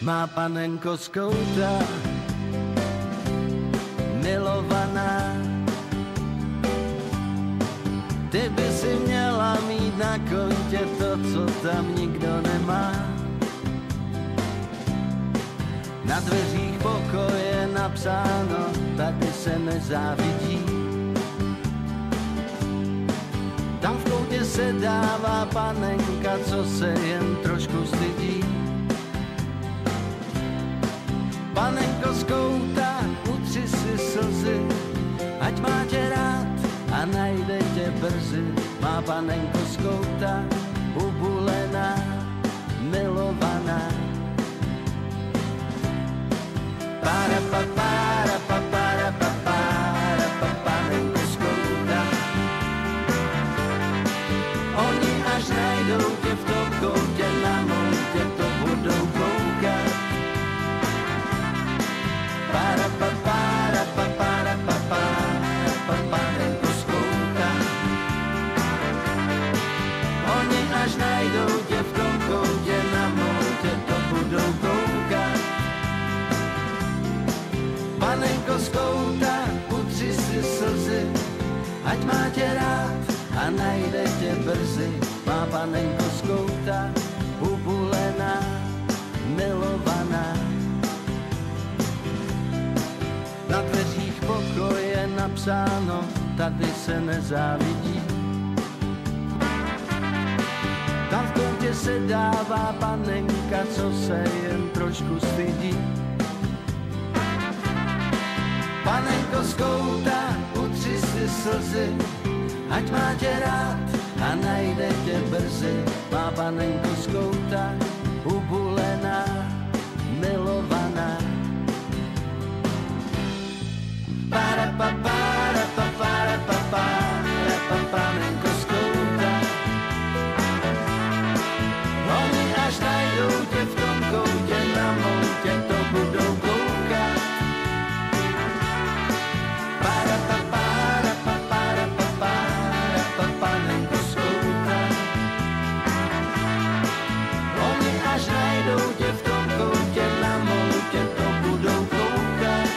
Má panenko skouta, milovaná, ty by si měla mít na kontě to, co tam nikdo nemá. Na dveřích pokoje napsáno, tady se nezávidí. Tam v koutě se dává panenka, co se jen trošku stydí. Panenko z kouta, utři si slzy, ať má tě rád a najde tě brzy. Má panenko z kouta, ubulená, milovaná. Para pa para pa para pa para pa panenko z kouta. Oni až najdou tě v tom koutě, na moutě to budou koukat. Para pa para pa para pa para pa panenko z kouta. Oni až najdou tě v tom koutě, na moutě to budou koukat. Panenko z kouta, utři si slzy, ať má tě rád a najde tě brzy. Má panenko z kouta, ubulená, milovaná. Na dveřích pokoje napsáno, tady se nezávidí. Tam v koutě se dává panenka, co se jen trošku stydí. Panenko z kouta, utři si slzy, ať má tě rád a najde tě brzy. Má panenko z kouta, ubulená, milovaná. Para pa para pa para pa para pa panenko z kouta. Oni až najdou tě v tom koutě, na moutě to budou koukat. Para pa para pa para pa para pa panenko z kouta. Oni až najdou tě v tom koutě, na moutě to budou koukat.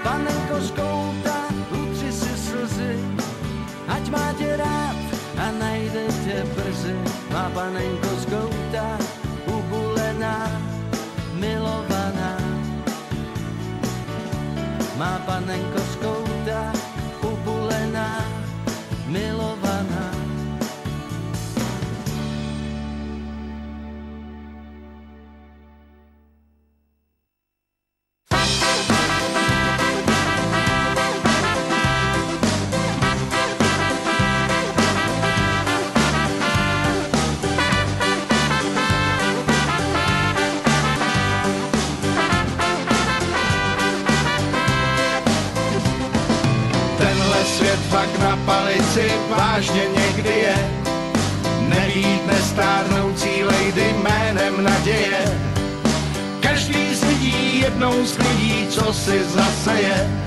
Panenko z kouta, utři si slzy, ať má tě rád a najde tě brzy. Má panenko z kouta, ubulená, milovaná. Má panenko z kouta, ubulená, milovaná. Fakt na palici vážně někdy je, nebýt nestárnoucí lady jménem naděje. Každý z lidí jednou sklidí, co si zase je,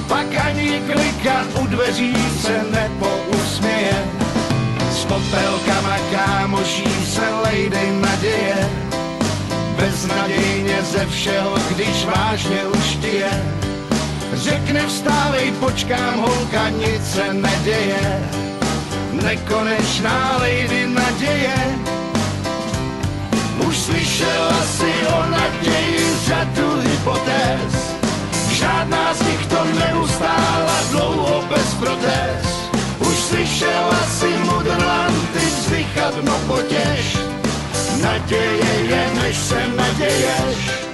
pak ani klika u dveří se nepousměje. S popelkama kámoší se lady naděje, beznadějně ze všeho, když vážně už ty je. Řekne vstávej, počkám, holka, nic se neděje. Nekonečná lady naděje. Už slyšela si o naději řadu hypotéz, žádná z nich to neustála dlouho bez protéz. Už slyšela si mudrlanty vzdychat, no potěš, naděje je, než se naděješ.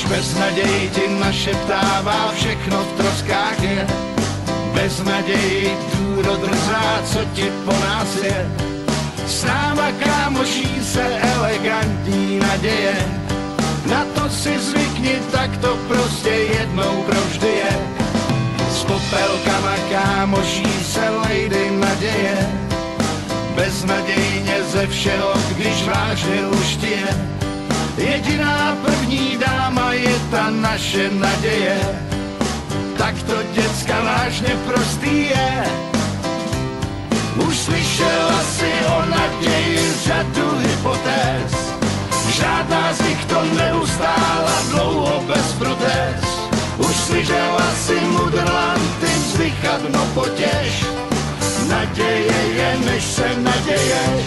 Beznaděj ti našeptává, všechno v troskách je. Beznaděj důro drzá, co ti po nás je. S náma kámoší se elegantní naděje. Na to si zvykni, tak to prostě jednou provždy je. S popelkama kámoší se lejdy naděje, beznadějně ze všeho, když vážně už ti je. Jediná první dáma je ta naše naděje, tak to děcka vážně prostý je. Už slyšela si o naději řadu hypotéz, žádná z nich to neustála dlouho bez protéz. Už slyšela si mudrlanty vzdychat, no potěš, naděje je, než se naděješ.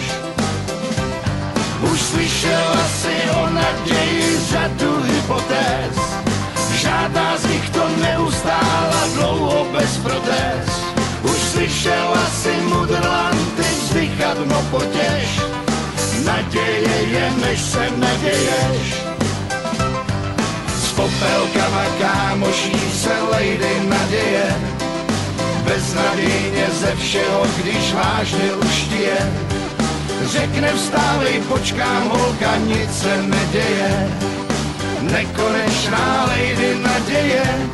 Už slyšela si o naději řadu hypotéz, žádná z nich to neustála dlouho bez protéz. Už slyšela si mudrlanty vzdychat, no potěš, naděje je, než se naděješ. S popelkama kámoší se lejdy naděje, beznadějně ze všeho, když vážně už ti je. Řekne vstávej, počkám holka, nic se neděje, nekonečná lejdy naděje.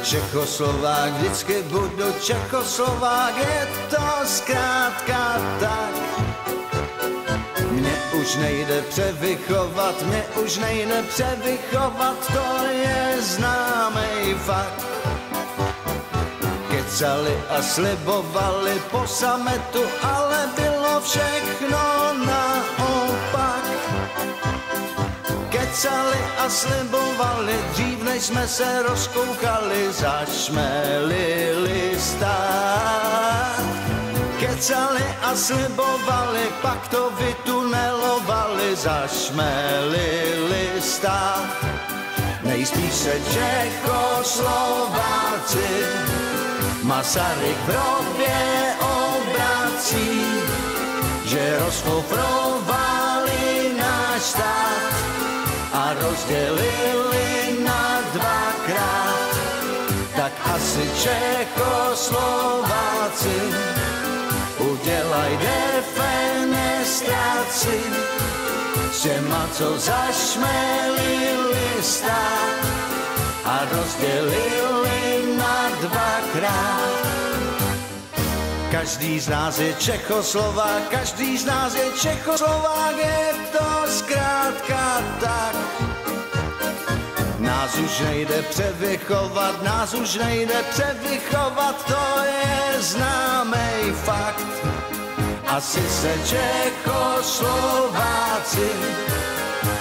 Čechoslovák, vždycky budu Čechoslovák, je to zkrátka tak. Mně už nejde převychovat, to je známej fakt. Kecali a slibovali po sametu, ale bylo všechno naopak. Kecali a slibovali, dřív než jsme se rozkoukali, zašmelili stát. Kecali a slibovali, pak to vytunelovali, zašmelili stát. Nejspíš se Čechoslováci, Masaryk v hrobě obrací, že rozkofrovali náš stát a rozdělili na dvakrát. Tak asi Čechoslováci udělaj defenestraci s těma, co zašmelili stát a rozdělili na dvakrát. Každý z nás je Čechoslovák, každý z nás je Čechoslovák, je to zkrátka tak. Nás už nejde převychovat, to je známej fakt. Asi se Čechoslováci,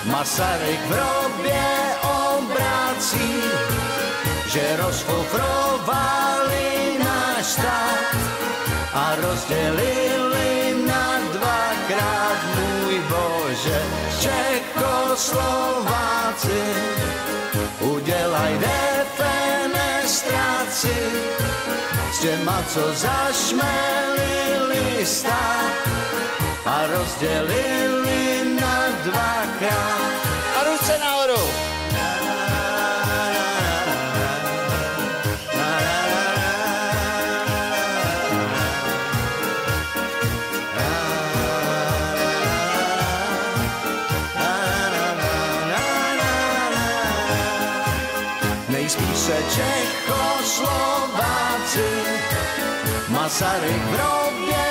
Masaryk v hrobě obrací, že rozfofrovali náš stát a rozdělili na dvakrát, můj Bože. Čechoslováci, udělaj defenestraci s těma, co zašmelili stát a rozdělili na dvakrát. A ruce nahoru! Čechoslováci, Masaryk v hrobě